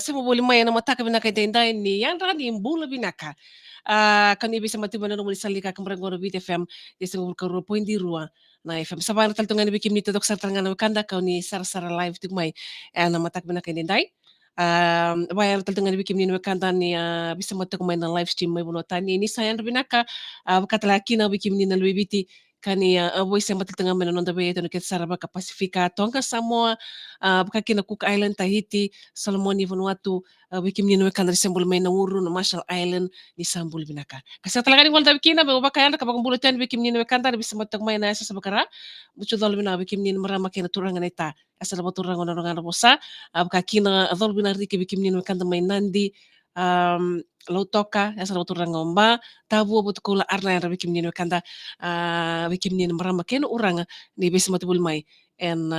Sema boleh main nama taka binaka dendai ni yang rani mbula binaka. Kani bisa mati mana nomor salika kamera goro bit FM di sengul karo point di rua na FM sabar tal tungan bikin ni tudok sartal ngana kanda kau ni sar live tuk mai nama taka binaka dendai. Bayar tal tungan bikin ni kanda ni bisa mati kumai na live stream mai buno tani ni sayang binaka kata laki na bikin ni na lebih biti kani voice yang matal tungan mana nonda bayi tu ket saraba ka Pasifika tonga Samoa kina Cook Island Tahiti Solomon ni Vanuatu wikim ni kandar sembol mai na uru na Marshall Island ni sambul binaka kasi talaga ni walda bikina ba bakayanda ka bakang bulutan wikim ni kandar bisa matag mai na sa bakara mucho dol bina wikim ni marama kina turangan ita asal ba turangan na bosa kina dol bina riki wikim ni kandar mai nandi lautoka asal ba turangan ba tabu but kula arna yang wikim ni kanda wikim ni marama kina urang ni bisa matubul mai en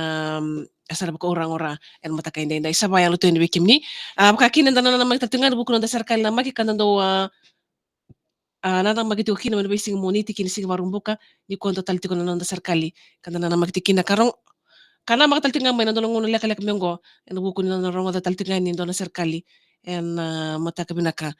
asal buka orang-orang en mata kain denda isa bayang lutu ni wikim ni buka kina dana na magtatungan buku nanda sarkal na maki kan do nana magiti kina man basing moniti kini sing marumbuka ni konto talti ko nanda sarkali kan nana magiti kina karong kana magtaltingan may nandun ngono lek mengo en buku ni nanda rongo taltingan ni dona sarkali en mata kabinaka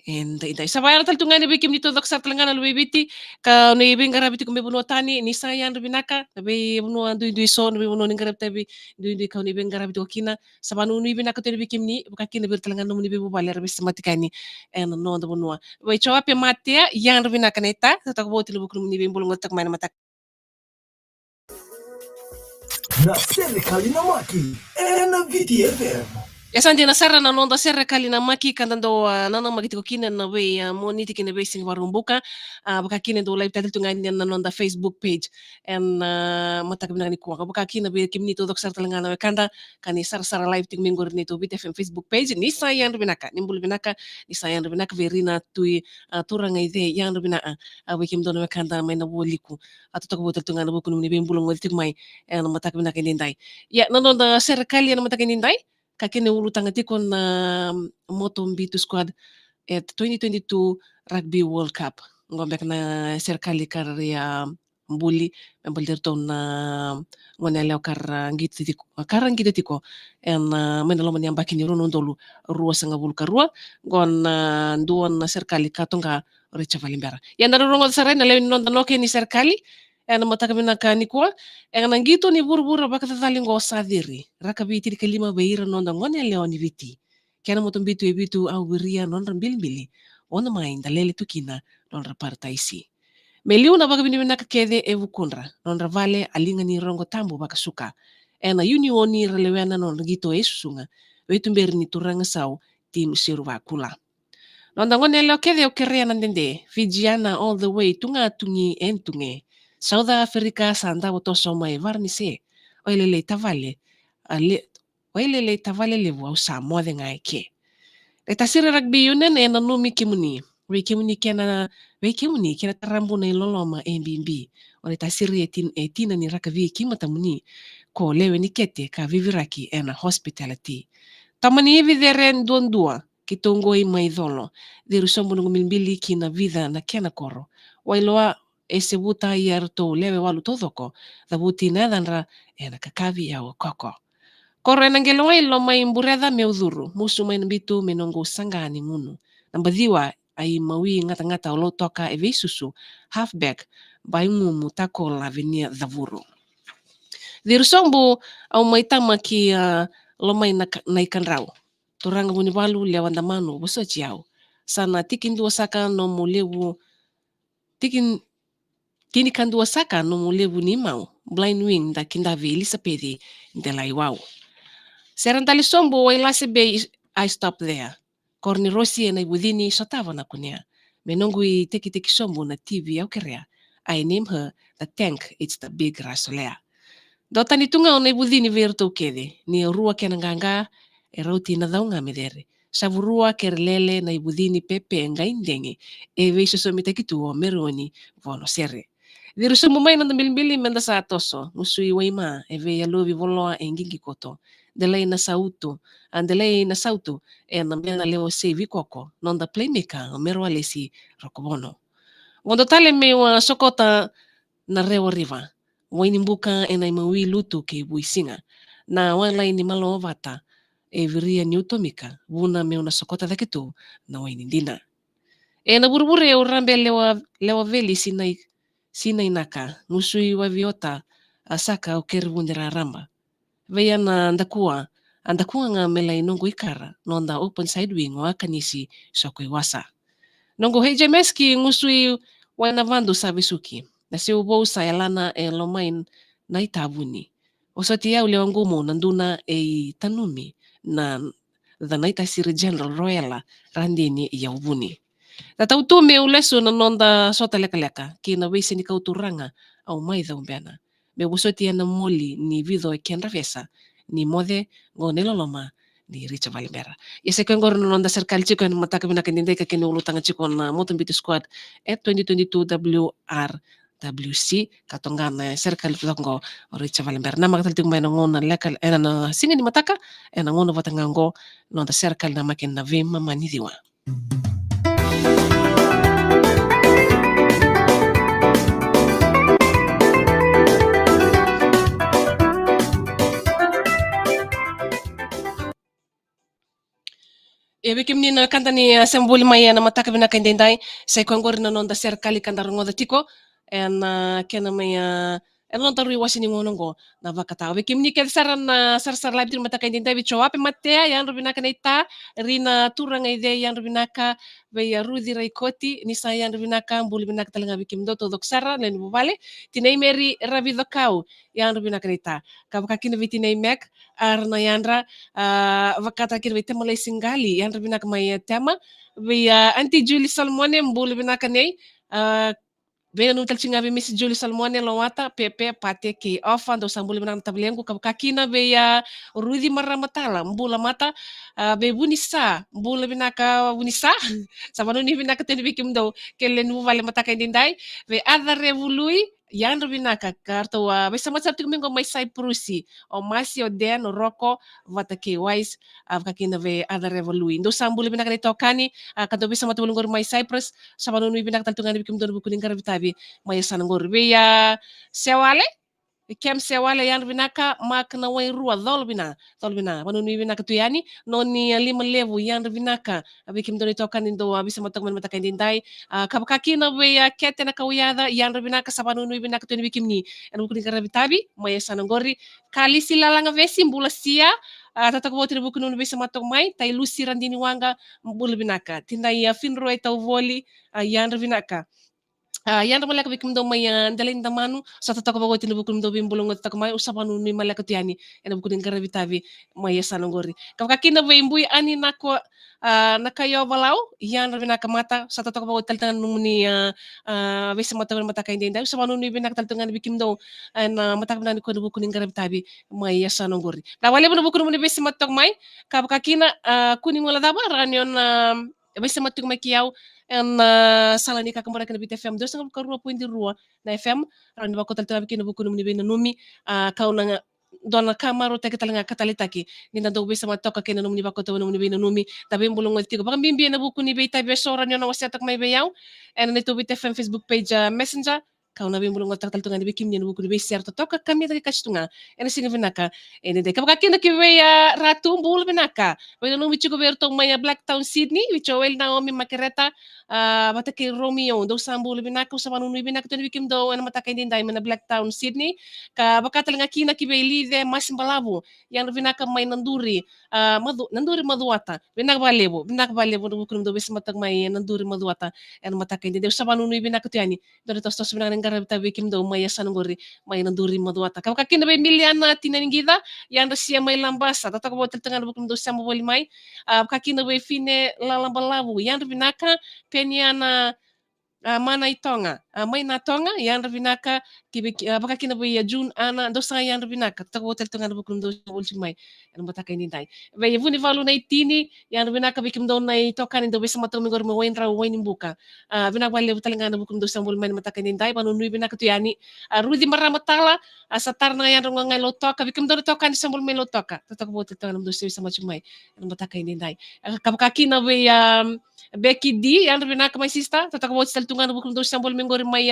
en da isa bayang taltungan ni wikim ni tudok sa talangan na luwibiti ka ni ibing garabiti kung buno tani ni sayan rubinaka tabi buno andu so nabi buno ning garab tabi du ka ni ibing garabiti kina sa banu ni ibing nakati wikim ni buka kina bir talangan no ni bibu baler bis matikani en no da buno way chowa pe matia yang rubinaka neta tatak boti lu buku ni ibing bulong tak mana mata na serikali na maki na VTFM. Asante na sara na nonda serikali na maki kandando nana magiti ko kina na we moniti kina basing warumbuka baka kina do live title tunga na nonda Facebook page and matak na ni kuwa baka kina be kimni to dok sartal ngana we kanda kani sar live ting mingor ni to BTFM Facebook page ni sayan binaka nimbul binaka ni sayan binaka verina tui turanga ide yang binaka we kim don we kanda may na woliku ato to botel tunga na buku ni bimbulong wal tigmay and matak binaka nindai ya nonda serikali na matak nindai kakene ulu tangatikon na Motombitu squad at 2022 Rugby World Cup. Ngombek na serikali karya mbuli membaldir ton na ngoneleo karangiti tiko en menalo man yang bakin rono dolu ruwa sanga bul karua gon duon na serikali katonga recha valimbera. Yang na rongo sarai na lewin non danoke ni serikali en matakamina kani kwa en nangito ni burbura baka tatalingo sadiri rakabiti di kalima baira non ngone leo ni viti kena Motombitu ebitu au biria non rambil ona main dalele tukina non rapartaisi meliuna baka bini naka kede evu kunra non ravale alinga ni rongo tambo baka suka ena unioni relewena non gito esusunga wetumber ni turanga sau tim siruwa kula non ngone leo kede o kerea nandende Fijiana all the way tunga tungi entunge South Africa sanda boto soma e varnise oilele tavale oilele tavale levu au Samoa de ngaike e tasiri rugby yunen e nanumi kimuni we kimuni kena tarambu na iloloma MBB ore tasiri etina ni raka vi kimata muni ko lewe ni kete ka viviraki ena hospitality tamani videren dua kitongoi maidholo diru sombo ngumilbili kina vida na kena koro wailoa ese buta iar to lewe walu todoko da buti nadanra ena kakavi au koko koro ena ngelonga ilo mai mbureda meudhuru musu mai mbitu menongo sangani ngunu nambadhiwa ai mawi ngata olo toka eve susu halfback bai ngumu tako lavinia dhavuru diru sombo au maitama ki lomai na ikan rau turanga muni walu lewanda manu buso ciao sana tikin dua saka no mulewu tikin Kini kan dua saka no mulevu ni mau blind wing da kinda veli sapedi de la iwau. Serantali sombo wai lase be I stop there. Korni Rossi na ibudini sotava na kunia. Menongui teki sombo na TV au kerea. I name her the tank, it's the big rasolea. Dota ni tunga na ibudini verto kede. Ni rua kenanganga e rauti na daunga medere. Savurua kerlele na ibudini pepe ngaindenge. E veiso somita kitu o meroni vono sere. Diru sumu mai nanda bilibili menda sa toso. Musui waima eve ya lovi voloa e ngingi koto. Delay na sautu. Delay na sautu e na mena leo se vikoko. Nonda playmaker o mero alesi rokobono. Ngondo tale me wa sokota na rewa riva. Waini mbuka e na imawi lutu ke buisinga. Na wala ini malo vata. viria ni utomika vuna meuna sokota dakitu na wainindina na burbure urambe lewa veli sinai naka nusui waviota saka ukervundira ramba veyana andakua nga melai nongo ikara nonda open side wing wa kanisi sokoi wasa nongo hejemeski ngusui wanavandu savisuki na si ubou sayalana lomain na itabuni osoti ya ule wangumo nanduna tanumi na dhanaita siri general royala randini ya ubuni tatautume uleso na nonda sota leka kina wese ni kauturanga au maidha umbeana me busoti na moli ni vidho kianravesa ni mode ngoneloloma ni Richa Valimbera. Yase kengor nonda serikali chiko na mataka bina kaninde ka kini ulutanga chiko na Motumbiti Squad at 2022 WRWC katongana serikali tutango Richa Valimbera. Nama katal tingmay na ngona lekal na singin ni mataka na ngona vatangango nonda serikali na makin na vima manidiwa. Bikim ni na kanta ni sembuli maya na mataka bina kaindendai sai kwangor na nonda serikali kanda rongoda tiko na kena maya nonda rui wasini ngonongo na vakata bikim ni kel saran sar live dir mataka kaindendai bicho ape matea yan rubinaka na ita rina turanga ide yan rubinaka be ya rudi rai koti ni sa yan rubinaka mbuli binaka talenga bikim do to doksara len buvale tinai meri ravido kau yan rubinaka na ita kabakakina vitinai mek arna yandra vakata kir vete malay singali yan rabinak may tema via anti Julie Salmone mbulu binaka nei Bena nutal singa be Miss Julie Salmone lawata pepe pate ke ofa do sambulu binang tablengu kabakakina be ya rudi maramatala mbula mata be bunisa mbula binaka bunisa sabanu ni binaka teni bikim do kelen vale mata kaindindai be ada revolui yan binaka karto be sama satu mingo mai sai prusi o masi o den o roko vata ke wise kakina be ada revolui do sambulu binaka ni tokani kado be sama tulungor mai Cyprus sabanu ni binaka tantungan bikim do bukuning karabitabi mai sanangor be ya sewale kem sewale yan binaka mak na way rua dolbina manunu binaka tuyani noni 5 levo yan binaka abikim do tokan indo bisa matang mata kaindindai kabakaki na be kete na kawiyada yan binaka sa manunu binaka tuyani bikim ni anu kuning karabitabi may sanangori kali silalanga vesi mbula sia tatakbo tira buku nunu bisa matang mai tay lusi randini wanga mbula binaka tinai finro ay tawvoli yan binaka yan malaka bikim do may dalin damanu sa tatako bago tinubukum do bimbulong at takamay usapan ni malaka tiyani ena bukunin karabitabi may sanongori kakakina ba imbuy ani nako nakayo balaw yan binaka mata sa tatako bago taltangan ni bisa mata kain din dahil usapan ni binaka taltangan bikim do na matakam na ko bukunin karabitabi may sanongori nawali mo bukunin ni bisa matak may kakakina kuning wala daba ranyon bisa matuk may kiyaw en sala ni kakamara kana bit FM 2.2 na FM rani bako talta biki no buku ni bena numi kauna dona kamaro teke talanga katalitaki ni nando bisa matoka kena numi bako to numi bena numi tabi mbulong ngati ko baka bimbi na buku ni beta be sora ni na wasatak may bayaw en nito bit FM Facebook page messenger kauna bimbulong ngati taltunga ni bikim ni buku ni be share to toka kami taki kastunga en singa vinaka en de kabakina kiwe ratu mbul vinaka bena numi chiko berto may Blacktown Sydney wicho wel Naomi Makereta matake Romeo do sambul binaka usapan unu binaka to bikim do en matake din dai mana Blacktown Sydney ka bakatal nga kina kibeli de mas balabu yang binaka may nanduri nanduri maduata binaka balebo do bukum do bis matag may nanduri maduata en matake din de usapan unu binaka to yani do to tos binaka ngarabita bikim do may sanungori may nanduri maduata ka kakina be miliana tinaningida yang rasia may lambasa tatako botel tangan bukum do samu boli may kakina be fine lalambalabu yang binaka peniana mana itonga may natonga yan binaka baka kinabuya June ana do sa yan binaka tako hotel tunga bukum do ultim may ano bata kay nintay bay vuni valu na itini yan binaka bikim do na itokan do bisa matong mingor mo wain raw wain buka binakbali talinga na bukum do sa mulman mata kay nintay panunui binaka tuyani rudi maramatala sa tar na yan nga ngay lotoka bikim do tokan sa mulman lotoka tako hotel tunga do sa machumay ano bata kay nintay kabakaki na bay Becky D, yan binaka may sista, tatakbo sa taltungan bukum do sambol mingor may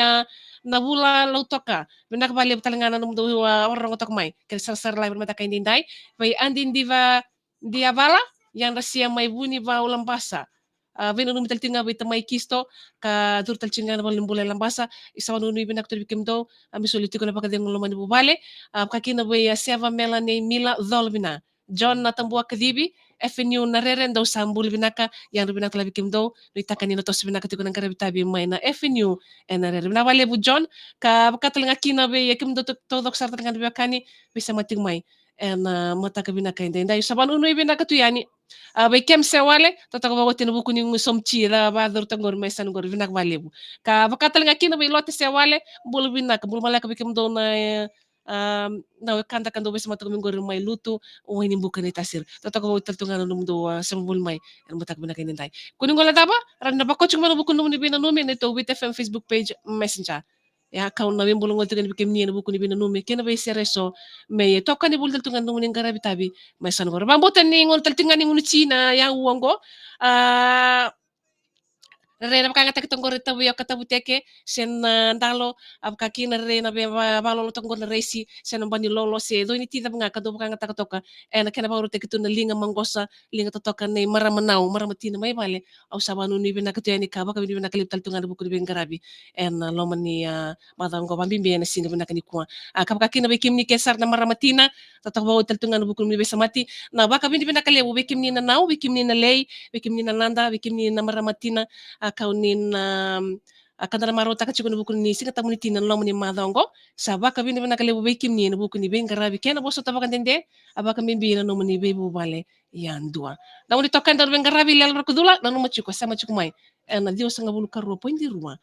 nabula lautoka. Binaka bali talangana num do orang otok may. Kaya sar live mata kay dinday. May andin diva dia bala yang rasia mai buni ba ulam basa. Veno numi taltinga be tamai kisto ka dur talcinga na balim bulay lambasa isa wanu nui benak tur bikim do ami solitiko na pakadeng lomani bubale kakina be seva melane mila dolbina John na tambua kadibi FNU na reren daw sambul binaka yang rubinak labi kim do nitakani na tos binaka tiko ng karabitabi may na FNU na reren na wale bu John ka katalinga kina be yakim do todok sarta ng kanabakani bisa mating may mata ka binaka hindi dahil sa wanu nui binaka tuyani bai kem se wale totaka ba wotin buku ni som chira ba dur tangor mai san gor vinak valebu ka bakatal nga kina bai lote se wale bul vinak bul malaka bikem do na kanta kan do bes matak mingor mai lutu o ini bukan ni tasir totaka ba wotal tunga num do sem bul mai en matak binak ini dai kuning gola daba ran na bakot chung buku num ni bina numi ni to wit fm facebook page messenger ya account na wimbulong wotin bikem ni buku ni bina numi kina bai sereso me toka ni bul tunga num ni garabi tabi may san gor bambotan ni ngol taltingan ni ngunu China yang uanggo rena baka ngata kitong gore tabu yok katabu teke sen ndalo ab kaki na rena be balolo tong gore resi sen bani lolo se do ni tita banga kado baka ngata katoka na kena baru teke tu na linga mangosa linga totoka ne maramanau maramatina mai bale au sabanu ni bina katu yani ka baka ni bina kalip taltunga buku ni garabi lo mani madang go bambi be na singa bina kani kwa kap kaki na be kim ni kesar na maramatina totok bawo taltunga buku ni be samati na baka bini bina kalebu be kim ni na nau be kim ni na lei be kim ni na landa be kim ni na maramatina kaunin kadara marota ka chikun bukun ni singa tamuni tinan lo muni madongo saba ka bini bana kale bube kim ni bukun ni ben garabi kena boso tabaka dende abaka mimbi na no muni be bale yan dua na uni tokan dar ben garabi lel rakudula na no machuko sama chukumai na dio sanga bulu karo po indi ruwa